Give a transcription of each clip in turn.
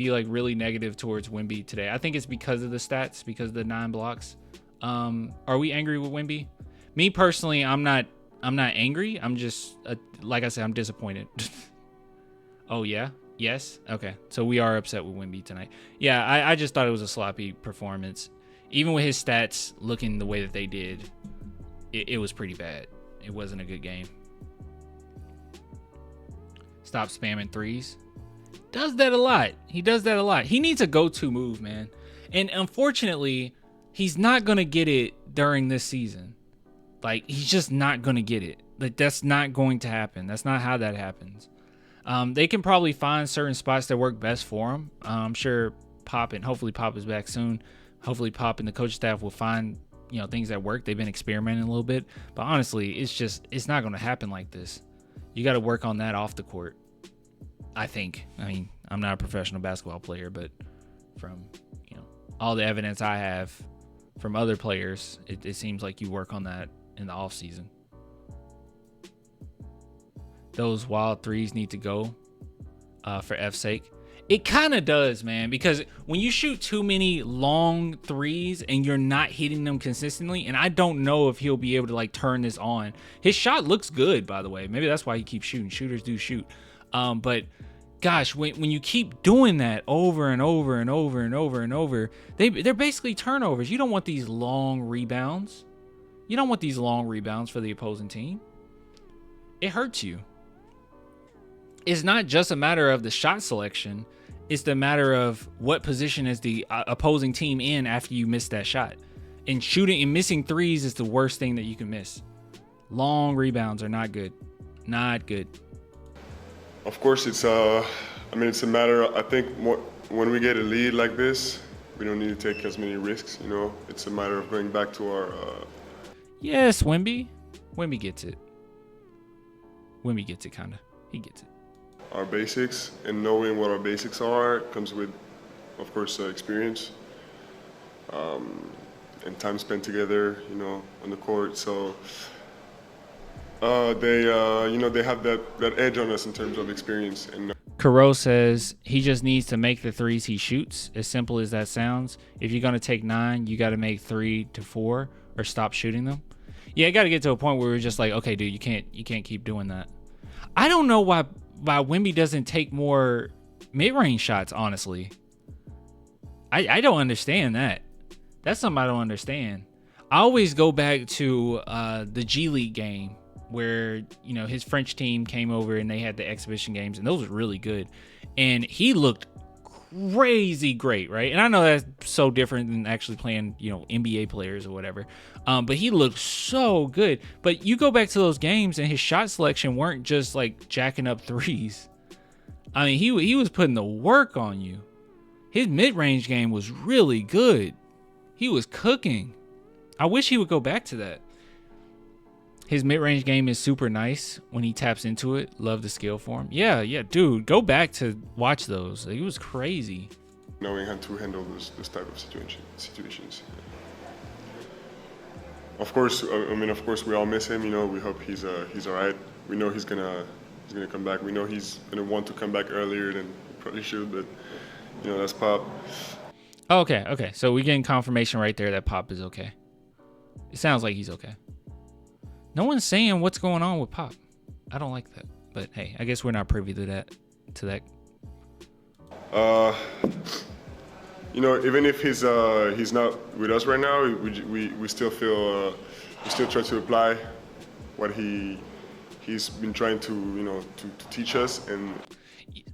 be like really negative towards Wemby today. I think it's because of the stats, because of the 9 blocks. Are we angry with Wemby? Me personally, I'm not angry. I'm just like I said, I'm disappointed. Oh yeah, yes, okay. So we are upset with Wemby tonight. Yeah, I just thought it was a sloppy performance. Even with his stats looking the way that they did, it was pretty bad. It wasn't a good game. Stop spamming threes. Does that a lot. He does that a lot. He needs a go-to move, man. And unfortunately, he's not going to get it during this season. Like, he's just not going to get it. Like, that's not going to happen. That's not how that happens. They can probably find certain spots that work best for him. I'm sure Pop, and hopefully Pop is back soon. Hopefully Pop and the coach staff will find, things that work. They've been experimenting a little bit. But honestly, it's not going to happen like this. You got to work on that off the court, I think. I mean, I'm not a professional basketball player, but from, all the evidence I have from other players, it seems like you work on that in the off season. Those wild threes need to go for F's sake. It kind of does, man, because when you shoot too many long threes and you're not hitting them consistently, and I don't know if he'll be able to like turn this on. His shot looks good, by the way. Maybe that's why he keeps shooting. Shooters do shoot. But gosh, when you keep doing that over and over and over and over and over, they're basically turnovers. You don't want these long rebounds. You don't want these long rebounds for the opposing team. It hurts you. It's not just a matter of the shot selection. It's the matter of what position is the opposing team in after you miss that shot. And shooting and missing threes is the worst thing that you can miss. Long rebounds are not good. Not good. Of course, it's a matter. I think when we get a lead like this, we don't need to take as many risks. It's a matter of going back to our. Yes, Wemby. Wemby gets it. Wemby gets it, kinda. He gets it. Our basics, and knowing what our basics are comes with, of course, experience and time spent together, on the court. So they have that edge on us in terms of experience. And Caro says he just needs to make the threes he shoots. As simple as that sounds. If you're gonna take 9, you got to make 3 to 4 or stop shooting them. Yeah, I got to get to a point where we're just like, okay, dude, you can't keep doing that. I don't know why Wemby doesn't take more mid-range shots, honestly. I don't understand that. That's something I don't understand. I always go back to the G League game where, his French team came over and they had the exhibition games, and those were really good. And he looked crazy great, right? And I know that's so different than actually playing, NBA players or whatever. But he looked so good. But you go back to those games and his shot selection weren't just like jacking up threes. I mean, he was putting the work on you. His mid-range game was really good. He was cooking. I wish he would go back to that. His mid-range game is super nice when he taps into it. Love the skill for him. Yeah, dude, go back to watch those. He was crazy. Knowing how to handle this type of situations. Of course, we all miss him. We hope he's all right. We know he's gonna come back. We know he's gonna want to come back earlier than he probably should, but that's Pop. Oh, okay. So we're getting confirmation right there that Pop is okay. It sounds like he's okay. No one's saying what's going on with Pop. I don't like that. But hey, I guess we're not privy to that. Even if he's not with us right now, we still feel we still try to apply what he's been trying to teach us. And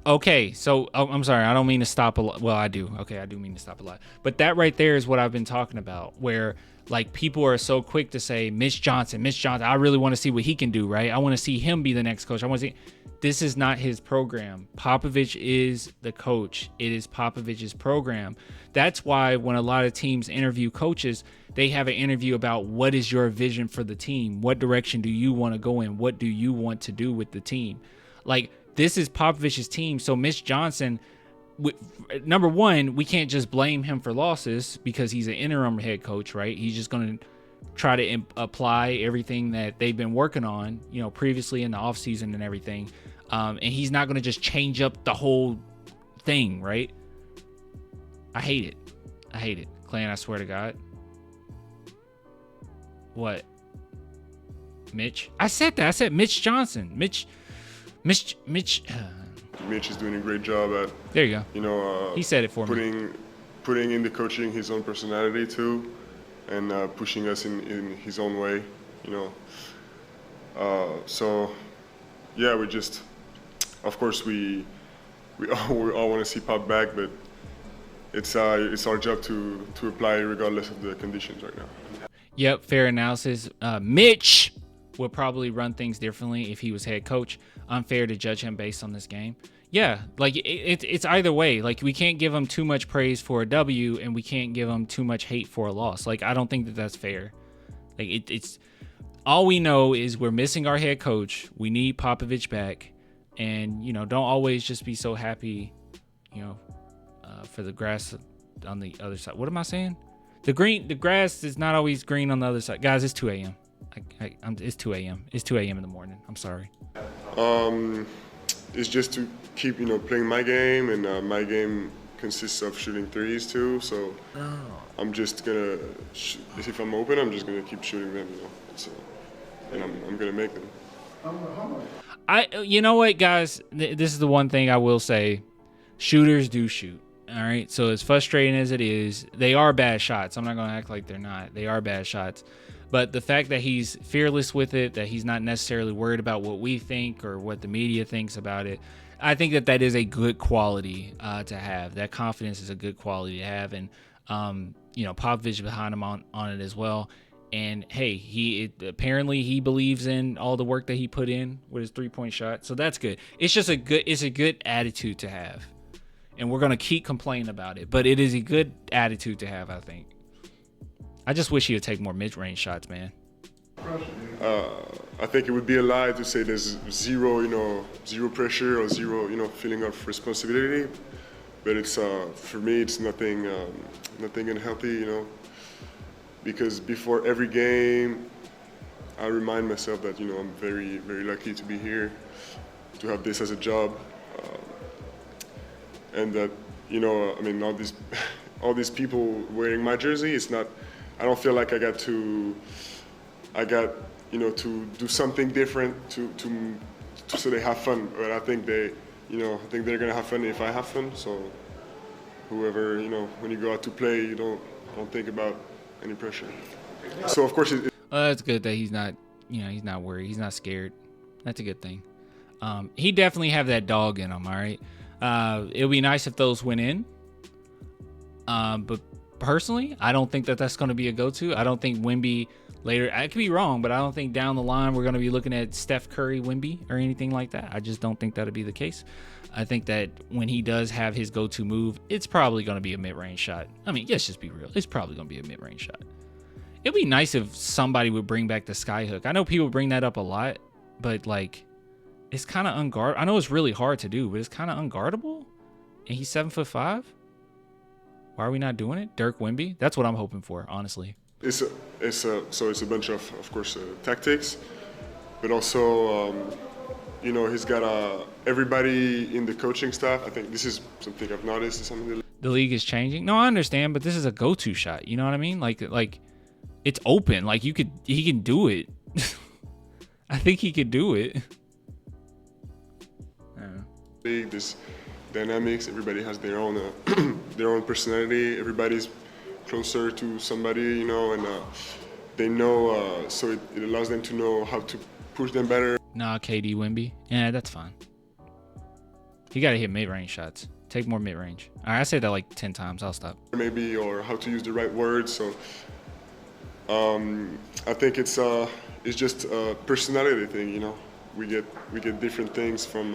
okay, so I'm sorry, I don't mean to stop a lot. Well, I do. Okay, I do mean to stop a lot. But that right there is what I've been talking about, where like people are so quick to say Mitch Johnson. I really want to see what he can do, right? I want to see him be the next coach. I want to see. This is not his program. Popovich is the coach. It is Popovich's program. That's why when a lot of teams interview coaches, they have an interview about what is your vision for the team? What direction do you want to go in? What do you want to do with the team? Like, this is Popovich's team. So Mitch Johnson, number one, we can't just blame him for losses because he's an interim head coach, right? He's just going to try to apply everything that they've been working on, previously in the offseason and everything. And he's not going to just change up the whole thing, right? I hate it. Clan, I swear to God. What? Mitch? I said that. I said Mitch Johnson. Mitch. Mitch is doing a great job at. There you go. You know. He said it for me. Putting in the coaching his own personality too, and pushing us in his own way. You know. So, yeah, we just. Of course, we all want to see Pop back, but it's our job to apply regardless of the conditions right now. Yep, fair analysis. Mitch would probably run things differently if he was head coach. Unfair to judge him based on this game. Yeah, like it's either way. Like, we can't give him too much praise for a W, and we can't give him too much hate for a loss. Like, I don't think that that's fair. Like, it's all we know is we're missing our head coach. We need Popovich back, and you know, don't always just be so happy, you know, for the grass on the other side. What am I saying? The grass is not always green on the other side. Guys, it's 2 a.m. It's 2 a.m. It's 2 a.m. in the morning. I'm sorry. It's just to keep, you know, playing my game, and my game consists of shooting threes too. So I'm just gonna, if I'm open, I'm just gonna keep shooting them, you know. So, and I'm gonna make them. You know what, guys? This is the one thing I will say: shooters do shoot. All right. So as frustrating as it is, they are bad shots. I'm not gonna act like they're not. They are bad shots. But the fact that he's fearless with it, that he's not necessarily worried about what we think or what the media thinks about it, I think that is a good quality to have. That confidence is a good quality to have. And, you know, Popovich behind him on it as well. And, hey, apparently he believes in all the work that he put in with his three-point shot. So that's good. It's just a good attitude to have. And we're going to keep complaining about it. But it is a good attitude to have, I think. I just wish he would take more mid-range shots, man. I think it would be a lie to say there's zero pressure or zero, feeling of responsibility. But it's for me, it's nothing unhealthy, because before every game, I remind myself that I'm very, very lucky to be here, to have this as a job, and that all these people wearing my jersey, it's not. I don't feel like I got to do something different so they have fun. But I think they're gonna have fun if I have fun. So whoever, when you go out to play, you don't think about any pressure. So of course it's good that he's not worried. He's not scared. That's a good thing. He definitely have that dog in him. All right. It would be nice if those went in. But personally, I don't think that that's going to be a go-to. I don't think Wemby later, I could be wrong, but I don't think down the line we're going to be looking at Steph Curry Wemby or anything like that. I just don't think that'll be the case. I think that when he does have his go-to move, it's probably going to be a mid-range shot. I mean, let's just be real. It's probably going to be a mid-range shot. It'd be nice if somebody would bring back the skyhook. I know people bring that up a lot, but like, it's kind of unguardable. I know it's really hard to do, but it's kind of unguardable. And he's 7'5". Why are we not doing it? Dirk Wemby? That's what I'm hoping for, honestly. It's a bunch of course, tactics, but also, he's got everybody in the coaching staff. I think this is something I've noticed. The league is changing. No, I understand, but this is a go-to shot. You know what I mean? Like it's open. Like he can do it. I think he could do it. League, this dynamics. Everybody has their own personality. Everybody's closer to somebody, and they know. So it allows them to know how to push them better. Nah, KD Wemby. Yeah, that's fine. You got to hit mid-range shots. Take more mid-range. All right, I said that like 10 times. I'll stop. Maybe, or how to use the right words. So I think it's just a personality thing. We get different things from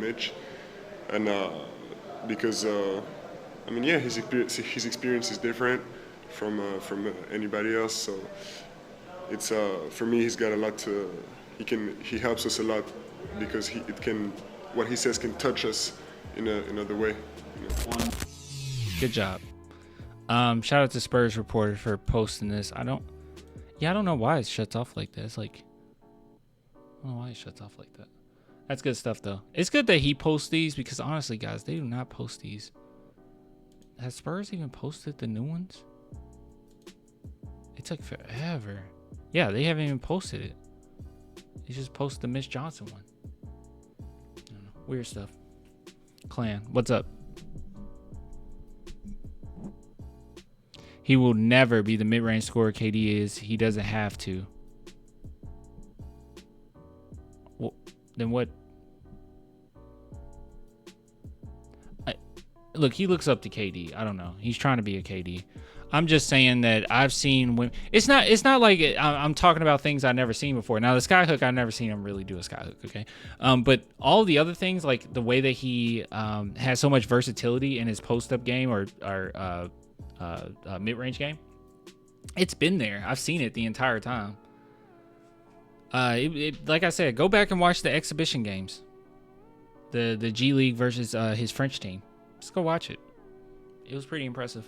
Mitch. And because his experience is different from anybody else, so it's for me he's got a lot to he helps us a lot because what he says can touch us in another way. Good job. Shout out to Spurs reporter for posting this. I don't know why it shuts off like this. Like, I don't know why it shuts off like that. That's good stuff, though. It's good that he posts these because, honestly, guys, they do not post these. has Spurs even posted the new ones? It took forever. Yeah, they haven't even posted it. They just posted the Mitch Johnson one. I don't know. Weird stuff. Clan, what's up? He will never be the mid-range scorer KD is. He doesn't have to. Well, then what? Look, he looks up to KD. I don't know. He's trying to be a KD. I'm just saying that I've seen when it's not like I'm talking about things I've never seen before. Now the skyhook, I've never seen him really do a skyhook. Okay, but all the other things, like the way that he has so much versatility in his post-up game or mid-range game, it's been there. I've seen it the entire time. Like I said, go back and watch the exhibition games, the G League versus his French team. Just go watch it. It was pretty impressive.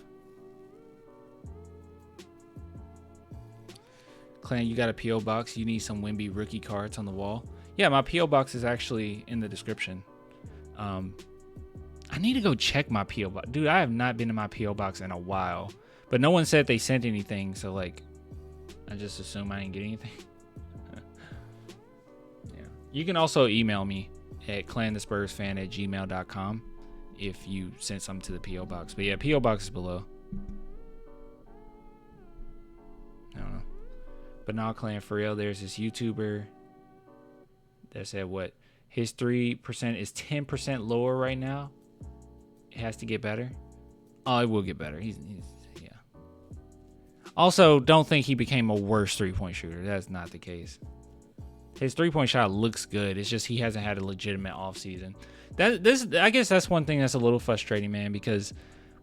Clan, you got a P.O. box. You need some Wemby rookie cards on the wall. Yeah, my P.O. box is actually in the description. I need to go check my P.O. box. Dude, I have not been to my P.O. box in a while. But no one said they sent anything, so like, I just assume I didn't get anything. Yeah. You can also email me at clanthespursfan@gmail.com if you sent something to the P.O. box. But yeah, P.O. box is below. I don't know. But now, Clan, for real, there's this YouTuber that said what? His 3% is 10% lower right now. It has to get better. Oh, it will get better. He's yeah. Also, don't think he became a worse three-point shooter. That's not the case. His three-point shot looks good. It's just he hasn't had a legitimate offseason. I guess that's one thing that's a little frustrating, man, because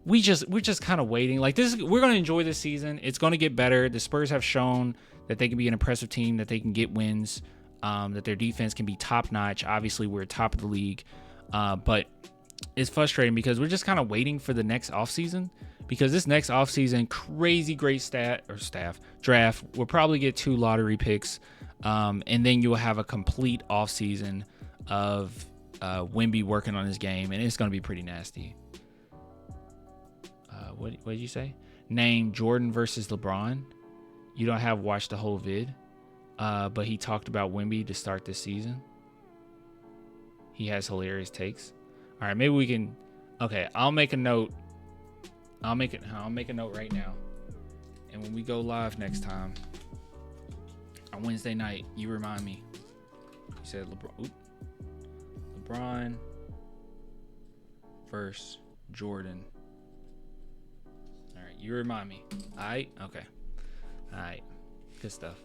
we're just kind of waiting. Like this, we're gonna enjoy this season. It's gonna get better. The Spurs have shown that they can be an impressive team, that they can get wins, that their defense can be top notch. Obviously, we're top of the league, but it's frustrating because we're just kind of waiting for the next offseason. Because this next offseason, crazy great draft, we'll probably get 2 lottery picks, and then you'll have a complete offseason of Wemby working on his game, and it's gonna be pretty nasty. What did you say? Name Jordan versus LeBron. You don't have watched the whole vid, but he talked about Wemby to start this season. He has hilarious takes. All right, maybe we can. Okay, I'll make a note. I'll make a note right now. And when we go live next time on Wednesday night, you remind me. You said LeBron versus Jordan. All right, you remind me. All right, okay. All right, good stuff.